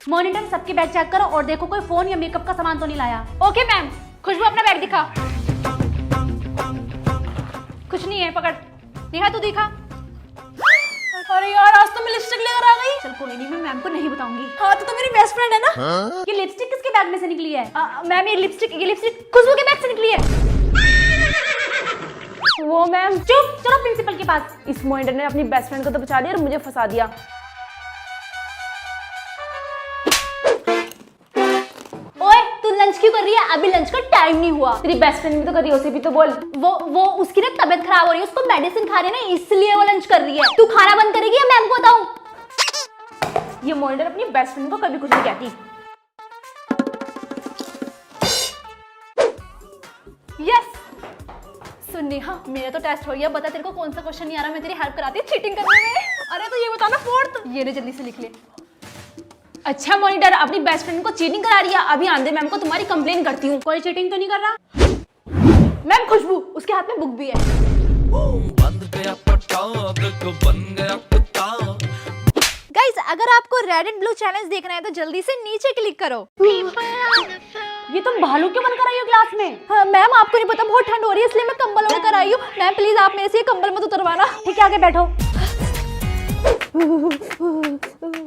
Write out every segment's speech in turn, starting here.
Monitor सबके bag check करो और देखो कोई फोन या मेकअप का सामान तो नहीं लाया। Okay ma'am. खुशबू अपना बैग दिखा। कुछ नहीं है, पकड़। नेहा तू दिखा। अरे यार आज तो मैं लिपस्टिक लेकर आ गई। चल कोई नहीं, मैं मैम को नहीं बताऊंगी। हाँ तो मेरी बेस्ट फ्रेंड है ना। ये लिपस्टिक किसके बैग में से निकली है? मैम ये लिपस्टिक खुशबू के बैग से निकली है। वो मैम। चुप, चलो प्रिंसिपल के पास। इस मॉनिटर ने अपनी बेस्ट फ्रेंड को तो बचा दिया और मुझे फंसा दिया। ओए तू लंच क्यों कर रही है? अभी लंच का टाइम नहीं हुआ। तेरी बेस्ट फ्रेंड भी तो कर रही है, उसे भी तो बोल। वो उसकी ना तबीयत खराब हो रही है, उसको मेडिसिन खा रही है ना, इसलिए वो लंच कर रही है। तू खाना बंद करेगी या मैम को बताऊं? ये मॉनिटर अपनी बेस्ट फ्रेंड को कभी कुछ नहीं कहती। यस। सुन नेहा, मेरा तो टेस्ट हो गया। बता तेरे को कौन सा क्वेश्चन नहीं आ रहा, मैं तेरी हेल्प कराती हूँ चीटिंग करने में। अरे तो ये बता ना, फोर्थ। ये ले जल्दी से लिख ले। अच्छा मॉनिटर अपनी बेस्ट फ्रेंड को चीटिंग करा रही है। अभी आंधे मैम को तुम्हारी कंप्लेन करती हूँ। कोई चीटिंग तो नहीं कर रहा? मैम खुशबू, उसके हाथ में बुक भी है। बंद गया पटाख को बन गया कुत्ता। गाइस अगर आपको रेड एंड ब्लू चैनल्स देखना है तो जल्दी से नीचे क्लिक करो। ये तुम भालू क्यों बनकर आई हो क्लास में? हाँ, मैम आपको नहीं पता बहुत ठंड हो रही है इसलिए मैं कंबल ओढ़ कर आई हूँ। मैम प्लीज आप मेरे से ये कंबल मत उतरवाना। ठीक है आगे बैठो।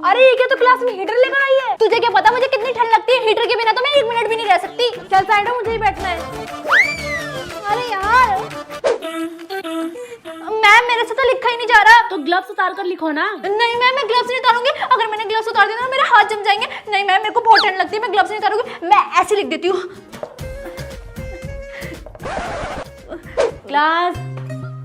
अरे ये क्या तो क्लास में हीटर लेकर आई है? तुझे क्या पता मुझे कितनी ठंड लगती है? हीटर के बिना तो मैं 1 मिनट भी नहीं रह सकती। चल साइड हो, मुझे ही बैठना है। अरे यार मैम मेरे से तो लिखा ही नहीं जा रहा। तो ग्लव्स उतार कर लिखो ना। नहीं मैम मैं ग्लव्स नहीं उतारूंगी। अगर मैंने ग्लव्स उतार दिया ना मेरे हाथ जम जाएंगे। नहीं मैम मेरे को बहुत ठंड लगती है, मैं ग्लव्स नहीं उतारूंगी। मैं ऐसे लिख देती हूँ।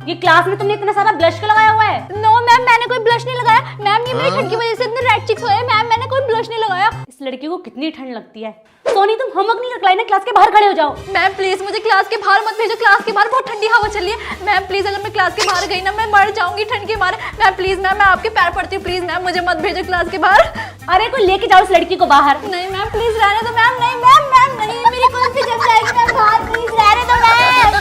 ये क्लास में तुमने इतना सारा ब्लश क्यों लगाया हुआ है? नो मैम मैंने कोई ब्लश नहीं लगाया। मैम ये मेरी ठंड की वजह से इतने रेड चिक्स हुए हैं। मैम मैंने कोई ब्लश नहीं लगाया। इस लड़की को कितनी ठंड लगती है। सोनी तुम होमवर्क नहीं कर लाई ना, क्लास के बाहर खड़े हो जाओ। मैम प्लीज मुझे क्लास के बाहर मत भेजो। क्लास के बाहर बहुत ठंडी हवा चल रही है। मैम प्लीज अगर मैं क्लास के बाहर गई ना मैं मर जाऊंगी ठंड के मारे। मैम प्लीज मैम मैं आपके पैर पड़ती हूँ, प्लीज मैम मुझे मत भेजो क्लास के बाहर। अरे कोई लेके जाओ इस लड़की को बाहर। नहीं मैम प्लीज रहने दो। मैम नहीं मैम नहीं मेरी कुल्फी जम जाएगी। मैम बाहर प्लीज रहने दो मैम।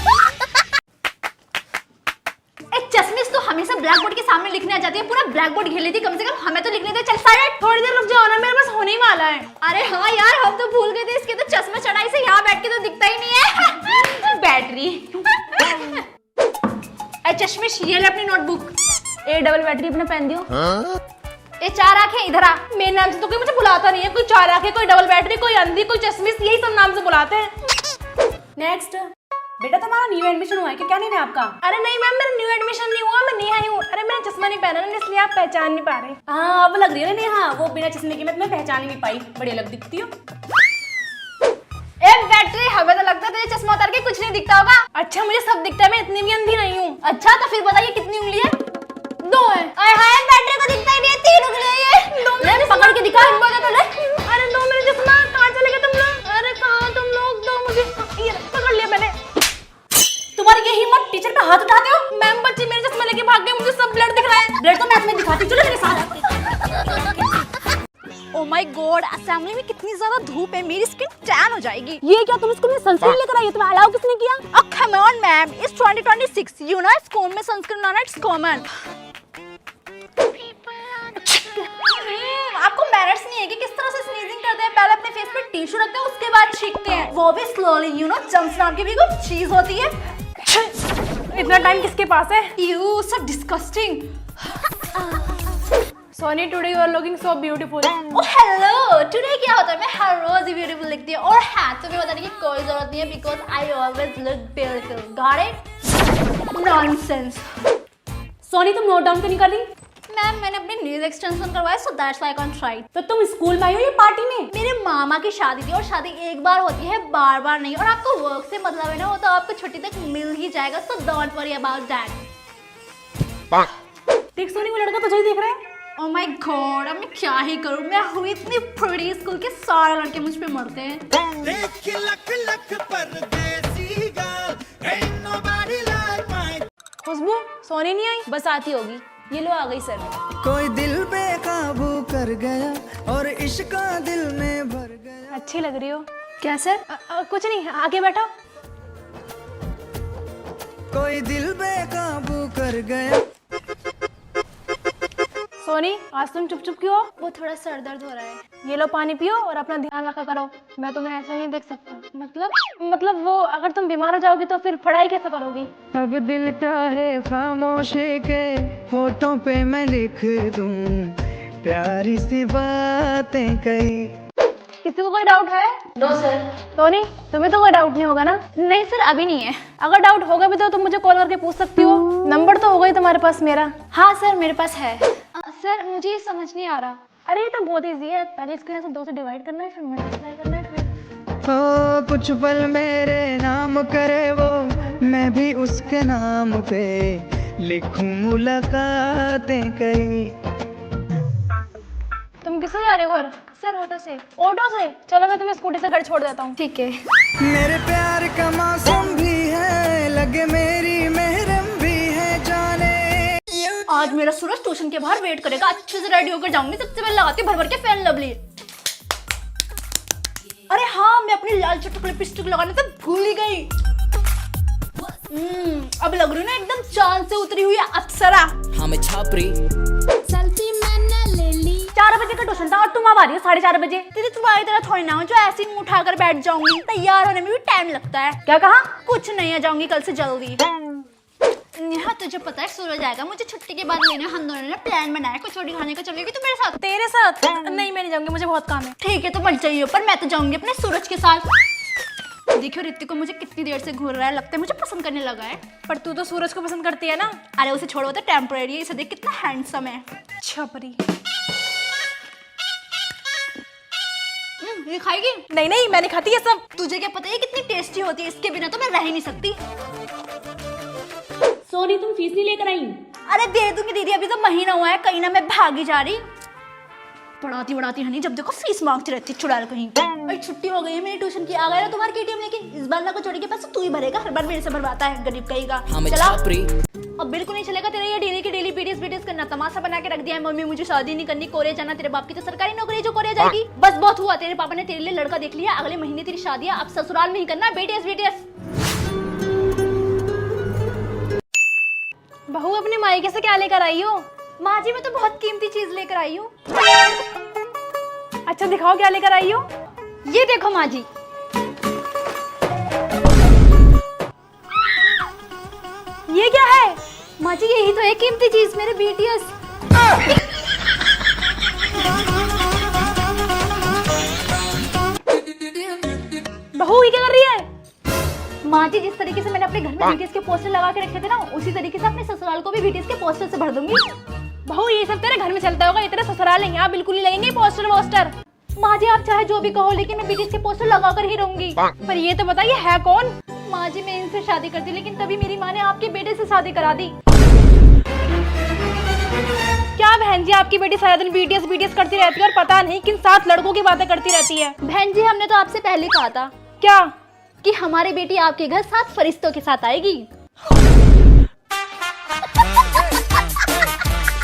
चश्मिश तो हमेशा ब्लैक बोर्ड के सामने लिखने आ जाती है, पूरा ब्लैक बोर्ड घेर लेती। कम से कम हमें तो लिखने दे। चल साइड। थोड़ी देर रुक जाओ ना, मेरे पास होने ही वाला है। अरे हाँ यार हम तो भूल गए थे, इसके तो चश्मा चढ़ाई से यहाँ बैठ के तो दिखता ही नहीं है। बैटरी। अरे चश्मिश ये ले अपनी नोटबुक। ए डबल बैटरी अपना पेन दियो। ये 4 आंखें इधर आ। मेरे नाम से तो कोई मुझे बुलाता नहीं है। कोई 4 आंखें, कोई डबल बैटरी, कोई अंधी, कोई चश्मिश, यही सब नाम से बुलाते हैं। नेक्स्ट बेटा तुम्हारा न्यू एडमिशन हुआ है क्या नहीं है आपका? अरे नहीं मैम मेरा न्यू एडमिशन नहीं हुआ, मैं नेहा ही हूँ। अरे मैंने चश्मा नहीं पहना ना इसलिए आप पहचान नहीं पा रहे। हाँ अब लग रही है नेहा, वो बिना चश्मे की मैं तुम्हें पहचान ही नहीं पाई। बड़ी अलग दिखती हो। ए बैटरी हमें तो लगता है तुझे चश्मा उतार के कुछ नहीं दिखता होगा। अच्छा मुझे सब दिखता है, मैं इतनी भी अंधी नहीं हूँ। अच्छा तो फिर बताइए कितनी उंगली है? 2 है। अरे हाय बैटरी को दिखता ही नहीं है, 3 उंगली है। 2 ले पकड़ के दिखा। अरे 2 मेरे चश्मा कहाँ चले गए तुम लोग? अरे कहाँ तुम लोग? 2 मुझे ये पकड़ लिया मैंने। तुम्हारी ये हिम्मत, टीचर पे हाथ उठाते हो? मैम बच्चे मेरे चश्मा लेके भाग गए, मुझे सब ब्लड दिख रहा है। ब्लड तो मैं तुम्हें दिखाती, चलो मेरे साथ। ओ माय गॉड असेंबली में कितनी ज्यादा धूप है, मेरी स्किन टैन हो जाएगी। ये क्या तुम स्कूल में सनस्क्रीन लेकर आई हो? तुम्हें अलाउ किसने किया? Oh come on ma'am, it's 2026 you know school में सनस्क्रीन लाना इट्स कॉमन। आपको मैनर्स नहीं है कि किस तरह से स्नीजिंग करते हैं? पहले अपने फेस पे टिश्यू रखते हैं उसके बाद छींकते हैं, वो भी स्लोली। यू नो जम्स नाम की भी कुछ चीज होती है। इतना टाइम किसके पास है? You so disgusting. Soni today you are looking so beautiful. Oh hello, today क्या होता है? मैं हर रोज ही ब्यूटीफुल लिखती हूँ और हैट तो भी बताने की कोई जरूरत नहीं है because I always look beautiful. Got it? Nonsense. Soni तुम नोट डाउन क्यों नहीं कर रही? मैम मैंने अपनी नीज एक्सटेंशन करवाया so that's why I can't try. तो तुम स्कूल में आई हो या पार्टी में? मेरे मामा की शादी थी और शादी एक बार होती है बार बार नहीं। और आपको वर्क से मतलब है ना, वो तो आपको छुट्टी तक मिल ही जाएगा। So don't worry about that. देख सोनी वो लड़का तुझे ही देख रहा है। ओह माय गॉड अब मैं क्या ही करूं? मैं हुई इतनी प्रीटी, स्कूल के सारे लड़के मुझ पे मरते हैं। खुशबू सोनी नहीं आई, बस आती होगी। ये लो आ गई सर। कोई दिल पे काबू कर गया और इश्क का दिल में भर गया। अच्छी लग रही हो। क्या सर? कुछ नहीं, आगे बैठो। कोई दिल पे काबू कर गया। सोनी, आज तुम चुप चुप क्यों हो? वो थोड़ा सर दर्द हो रहा है। ये लो पानी पियो और अपना ध्यान रखा करो। मैं तुम्हें ऐसा नहीं देख सकता। मतलब वो अगर तुम बीमार हो जाओगी तो फिर पढ़ाई कैसे करोगी? अब दिल चाहे खामोशी के होठों पे मैं लिख दूं प्यारी सी बातें कही। किसी को कोई डाउट है? No sir. सोनी, तुम्हें तो कोई डाउट नहीं होगा ना? नहीं सर, अभी नहीं है। अगर डाउट होगा भी तो तुम मुझे कॉल करके पूछ सकती हो। नंबर तो होगा ही तुम्हारे पास मेरा। हाँ सर, मेरे पास है। सर मुझे ये समझ नहीं आ रहा। अरे ये तो बहुत ईजी है। पहले इसको यहाँ से 2 से डिवाइड करना है, फिर मल्टीप्लाई करना है, फिर हो कुछ पल मेरे नाम करे वो मैं भी उसके नाम पे लिखूं मुलाकातें कई। तुम किससे जा रहे हो घर? सर ऑटो से। ऑटो से? चलो मैं तुम्हें स्कूटी से घर छोड़ देता हूँ। ठीक है। मेरे प्यार का मौसम भी है लगे मेरी महरम भी है जाने। आज मेरा सूरज ट्यूशन के बाहर वेट करेगा। अच्छे से रेडी होकर जाऊंगी। सबसे पहले लगाती भर भर के फैन लवली। अरे हाँ, मैं अपनी लाल चटक लिपस्टिक लगाने से भूल ही गई। अब लग रही हूँ ना एकदम चांद से उतरी हुई अप्सरा। हाँ मैं छापरी। सेल्फी मैंने ले ली। 4 बजे का ट्यूशन था और तुम अब आ रही हो 4:30 बजे। दीदी तुम्हारी तरह थोड़ी ना हो जो ऐसे ही मुंह उठाकर बैठ जाऊंगी। तैयार होने में भी टाइम लगता है। क्या कहा? कुछ नहीं, आ जाऊंगी कल से जल्दी। यहाँ तुझे पता है सूरज आएगा, मुझे छुट्टी के बाद लेने हम दोनों ने प्लान बनाया कुछ छोटी खाने का। चलेगी तू मेरे साथ? तेरे साथ? नहीं, मैं नहीं जाऊंगी, मुझे बहुत काम है। ठीक है तो मत जाइए, पर मैं तो जाऊंगी अपने सूरज के साथ। देखियो ऋतिक को मुझे कितनी देर से घूर रहा है, लगता है मुझे पसंद करने लगा है। पर तू तो सूरज को पसंद करती है ना? अरे उसे छोड़ो, तो टेम्परेरी है। इसे देख कितना हैंडसम है। छपरी। ये खाएगी? नहीं नहीं, मैं नहीं खाती ये सब। तुझे क्या पता है कितनी टेस्टी होती है? इसके बिना तो मैं रह ही नहीं सकती। सोनी, तुम फीस नहीं लेकर आई? अरे दे दूंगी दीदी, अभी तो महीना हुआ है। कहीं ना मैं भागी जा रही। पढ़ाती बढ़ाती है नहीं, जब देखो फीस मांगती रहती चुड़ैल कहीं। अरे छुट्टी हो गई है मेरी ट्यूशन की। आ गया ना तुम्हारे केटीएम लेके। इस बार ना को छोड़ी के पैसे तू ही भरेगा। हर बार मेरे से भरवाता है, गरीब कहीं का। हाँ मैं चला छापरी। अब बिल्कुल नहीं चलेगा तेरा ये डेली की डेली बीटीएस करना। तमाशा बना के रख दिया है। मम्मी मुझे शादी नहीं करनी, कोरिया जाना। तेरे बाप की तो सरकारी नौकरी जो कोरिया जाएगी। बस बहुत हुआ, तेरे पापा ने तेरे लिए लड़का देख लिया। अगले महीने तेरी शादी है। अब ससुराल में ही करना बीटीएस। बहू, अपने मायके से क्या लेकर आई हो? माँ जी मैं तो बहुत कीमती चीज लेकर आई हूँ। अच्छा दिखाओ क्या लेकर आई हो। ये देखो माँ जी। ये क्या है? माँ जी यही तो है कीमती चीज, मेरे बीटीएस। बहू ये क्या कर रही है? माँ जी जिस तरीके से मैंने अपने घर में बीटीएस के पोस्टर लगा के रखे थे ना, उसी तरीके से अपने ससुराल को भी बीटीएस के पोस्टर से भर दूंगी। बहू ये सब तेरे घर में चलता होगा, ये तेरा ससुराल है, यहाँ बिल्कुल ही लगेंगे पोस्टर वोस्टर। माँ जी आप चाहे जो भी कहो, लेकिन मैं बीटीएस के पोस्टर लगा कर ही रहूंगी। पर ये तो बताइए है कौन? माँ जी मैं इनसे शादी करती, लेकिन तभी मेरी माँ ने आपके बेटे से शादी करा दी। क्या बहन जी, आपकी बेटी सारा दिन बीटीएस करती रहती है और पता नहीं किन 7 लड़कों की बातें करती रहती है। बहन जी हमने तो आपसे पहले कहा था क्या? कि हमारी बेटी आपके घर 7 फरिश्तों के साथ आएगी।